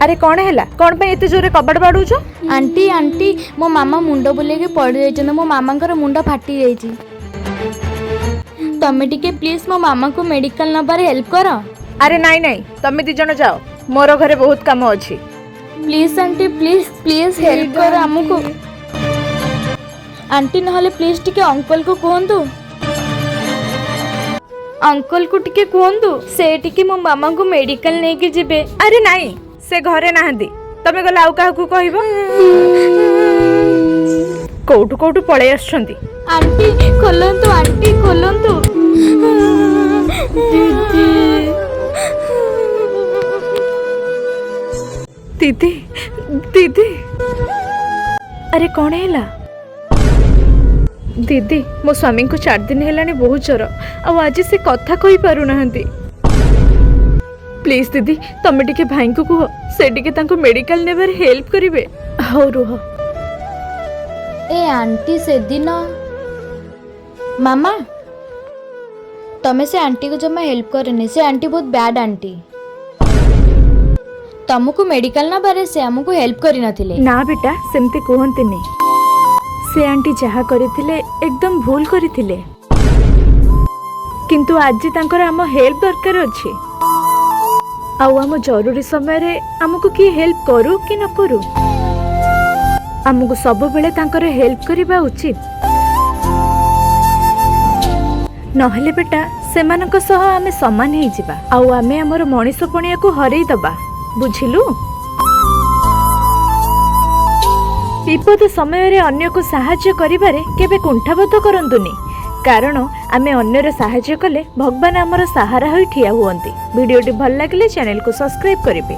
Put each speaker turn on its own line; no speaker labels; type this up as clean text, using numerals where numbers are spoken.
अरे कौन है कौन पे एते जोरे कबाड़ बाड़ूछ?
आंटी आंटी मो मामा मुंड बुलेके पड़ जाइछन मो मामांकर मुंड फाटी जाइछि तमे टिके प्लीज मो मामा को मेडिकल नबार हेल्प कर।
अरे नाई नाई तमे दी जण जाओ मोर घरे बहुत काम अछि।
Please aunty please please help कर हमको आंटी नहले प्लीज टिके अंकल को कहंतु अंकल को टिके कहंतु से टिके मो मामा को मेडिकल नेके जिबे।
अरे नाई से घरे नाहंदी तमे गला आउ काहू कहबो कोठु कोठु पळे आछंती।
आंटी खोलंतु
दीदी दीदी अरे कौन है दीदी मो स्वामी को 4 दिन है बहुत ज्वर आज से कथा कही पारु नाहंती। प्लीज दीदी तमे टिके भाई को कह से टिके तांको मेडिकल नेबार हेल्प करिवे। हो रुह
ए आंटी से दिन मामा तमे से आंटी को जमा हेल्प करनी से आंटी बहुत बैड आंटी तुमको मेडिकल ना बारे से हमको हेल्प करी नथिले।
ना बेटा सेमती कहंतिनी से आंटी जहा करथिले एकदम भूल करथिले किंतु आज तांकर हम हेल्प दरकार अछि आउ हम जरूरी समय रे हमको की हेल्प करू कि न करू हमको सब बेले तांकर हेल्प करिबा उचित नहले बेटा सेमानक सह आमे समान हे जिबा आउ आमे हमर मनीषपणिया को हरई दबा बुझिलु। विपद समय रे अन्य को सहाय्य करिबारे केबे कुंठाबोध करंतुनी कारण आमे अन्यर सहाय्य कले भगवान हमर सहारा होई ठिया हुअंती। वीडियोटी भल लागिले चैनल को सब्सक्राइब करिबे।